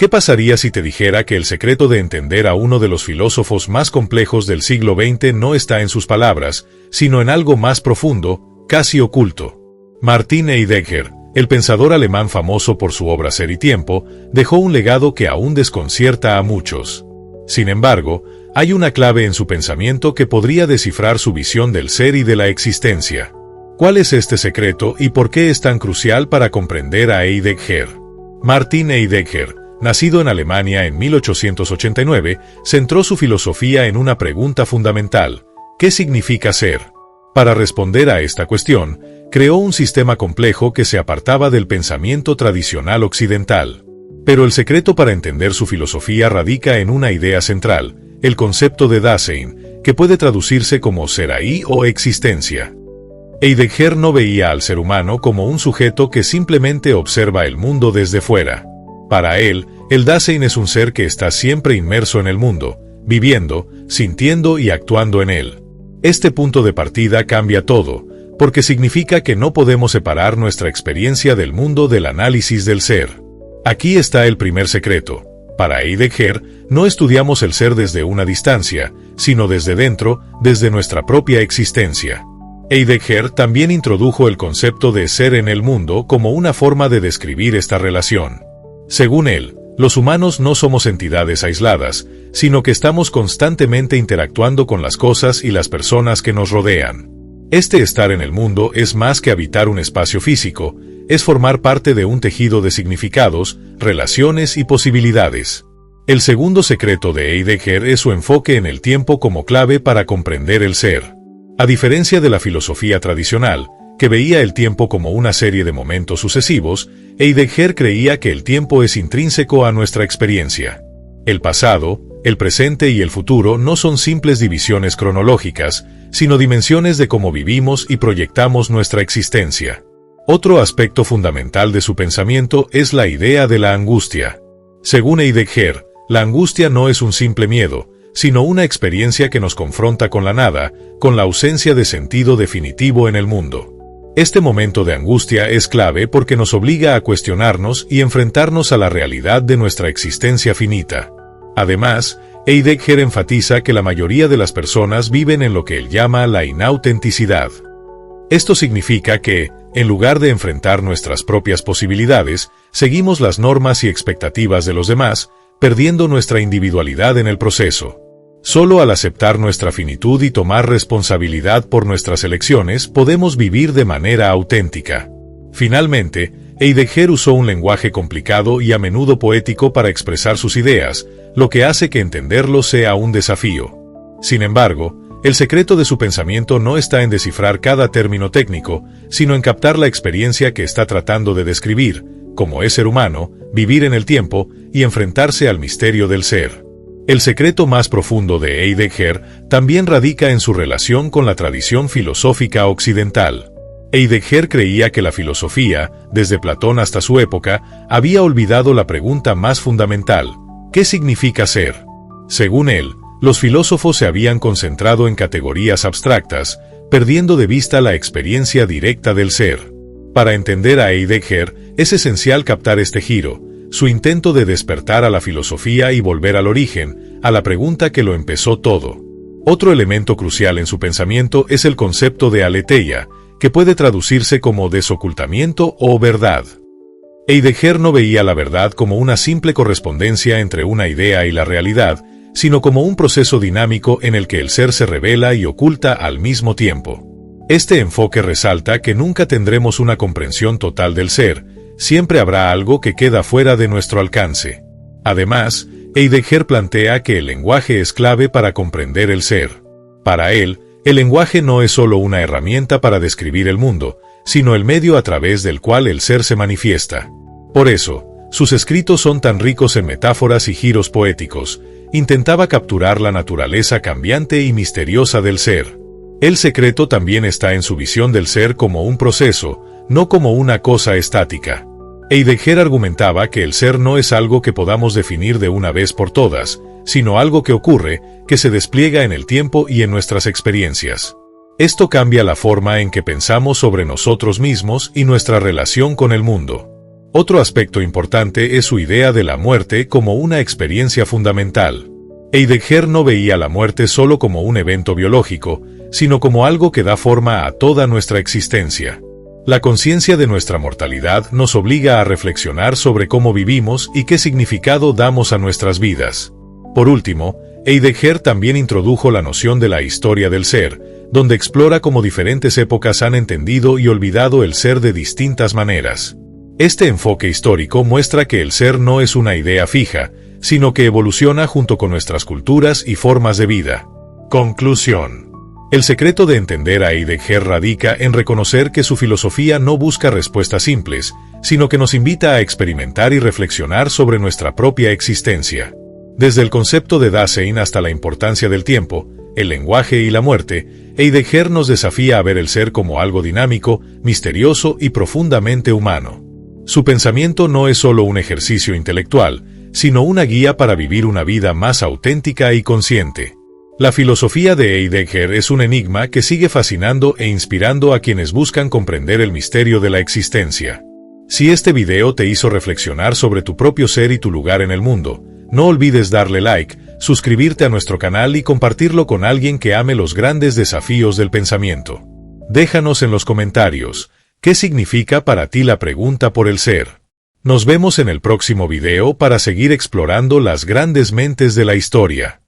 ¿Qué pasaría si te dijera que el secreto de entender a uno de los filósofos más complejos del siglo XX no está en sus palabras, sino en algo más profundo, casi oculto? Martin Heidegger, el pensador alemán famoso por su obra Ser y Tiempo, dejó un legado que aún desconcierta a muchos. Sin embargo, hay una clave en su pensamiento que podría descifrar su visión del ser y de la existencia. ¿Cuál es este secreto y por qué es tan crucial para comprender a Heidegger? Martin Heidegger, nacido en Alemania en 1889, centró su filosofía en una pregunta fundamental: ¿qué significa ser? Para responder a esta cuestión, creó un sistema complejo que se apartaba del pensamiento tradicional occidental. Pero el secreto para entender su filosofía radica en una idea central, el concepto de Dasein, que puede traducirse como ser ahí o existencia. Heidegger no veía al ser humano como un sujeto que simplemente observa el mundo desde fuera. Para él, el Dasein es un ser que está siempre inmerso en el mundo, viviendo, sintiendo y actuando en él. Este punto de partida cambia todo, porque significa que no podemos separar nuestra experiencia del mundo del análisis del ser. Aquí está el primer secreto. Para Heidegger, no estudiamos el ser desde una distancia, sino desde dentro, desde nuestra propia existencia. Heidegger también introdujo el concepto de ser en el mundo como una forma de describir esta relación. Según él, los humanos no somos entidades aisladas, sino que estamos constantemente interactuando con las cosas y las personas que nos rodean. Este estar en el mundo es más que habitar un espacio físico, es formar parte de un tejido de significados, relaciones y posibilidades. El segundo secreto de Heidegger es su enfoque en el tiempo como clave para comprender el ser. A diferencia de la filosofía tradicional, que veía el tiempo como una serie de momentos sucesivos, Heidegger creía que el tiempo es intrínseco a nuestra experiencia. El pasado, el presente y el futuro no son simples divisiones cronológicas, sino dimensiones de cómo vivimos y proyectamos nuestra existencia. Otro aspecto fundamental de su pensamiento es la idea de la angustia. Según Heidegger, la angustia no es un simple miedo, sino una experiencia que nos confronta con la nada, con la ausencia de sentido definitivo en el mundo. Este momento de angustia es clave porque nos obliga a cuestionarnos y enfrentarnos a la realidad de nuestra existencia finita. Además, Heidegger enfatiza que la mayoría de las personas viven en lo que él llama la inautenticidad. Esto significa que, en lugar de enfrentar nuestras propias posibilidades, seguimos las normas y expectativas de los demás, perdiendo nuestra individualidad en el proceso. Solo al aceptar nuestra finitud y tomar responsabilidad por nuestras elecciones podemos vivir de manera auténtica. Finalmente, Heidegger usó un lenguaje complicado y a menudo poético para expresar sus ideas, lo que hace que entenderlo sea un desafío. Sin embargo, el secreto de su pensamiento no está en descifrar cada término técnico, sino en captar la experiencia que está tratando de describir, como es ser humano, vivir en el tiempo y enfrentarse al misterio del ser. El secreto más profundo de Heidegger también radica en su relación con la tradición filosófica occidental. Heidegger creía que la filosofía, desde Platón hasta su época, había olvidado la pregunta más fundamental: ¿qué significa ser? Según él, los filósofos se habían concentrado en categorías abstractas, perdiendo de vista la experiencia directa del ser. Para entender a Heidegger, es esencial captar este giro, su intento de despertar a la filosofía y volver al origen, a la pregunta que lo empezó todo. Otro elemento crucial en su pensamiento es el concepto de aletheia, que puede traducirse como desocultamiento o verdad. Heidegger no veía la verdad como una simple correspondencia entre una idea y la realidad, sino como un proceso dinámico en el que el ser se revela y oculta al mismo tiempo. Este enfoque resalta que nunca tendremos una comprensión total del ser, siempre habrá algo que queda fuera de nuestro alcance. Además, Heidegger plantea que el lenguaje es clave para comprender el ser. Para él, el lenguaje no es solo una herramienta para describir el mundo, sino el medio a través del cual el ser se manifiesta. Por eso, sus escritos son tan ricos en metáforas y giros poéticos. Intentaba capturar la naturaleza cambiante y misteriosa del ser. El secreto también está en su visión del ser como un proceso, no como una cosa estática. Heidegger argumentaba que el ser no es algo que podamos definir de una vez por todas, sino algo que ocurre, que se despliega en el tiempo y en nuestras experiencias. Esto cambia la forma en que pensamos sobre nosotros mismos y nuestra relación con el mundo. Otro aspecto importante es su idea de la muerte como una experiencia fundamental. Heidegger no veía la muerte solo como un evento biológico, sino como algo que da forma a toda nuestra existencia. La conciencia de nuestra mortalidad nos obliga a reflexionar sobre cómo vivimos y qué significado damos a nuestras vidas. Por último, Heidegger también introdujo la noción de la historia del ser, donde explora cómo diferentes épocas han entendido y olvidado el ser de distintas maneras. Este enfoque histórico muestra que el ser no es una idea fija, sino que evoluciona junto con nuestras culturas y formas de vida. Conclusión. El secreto de entender a Heidegger radica en reconocer que su filosofía no busca respuestas simples, sino que nos invita a experimentar y reflexionar sobre nuestra propia existencia. Desde el concepto de Dasein hasta la importancia del tiempo, el lenguaje y la muerte, Heidegger nos desafía a ver el ser como algo dinámico, misterioso y profundamente humano. Su pensamiento no es solo un ejercicio intelectual, sino una guía para vivir una vida más auténtica y consciente. La filosofía de Heidegger es un enigma que sigue fascinando e inspirando a quienes buscan comprender el misterio de la existencia. Si este video te hizo reflexionar sobre tu propio ser y tu lugar en el mundo, no olvides darle like, suscribirte a nuestro canal y compartirlo con alguien que ame los grandes desafíos del pensamiento. Déjanos en los comentarios, ¿qué significa para ti la pregunta por el ser? Nos vemos en el próximo video para seguir explorando las grandes mentes de la historia.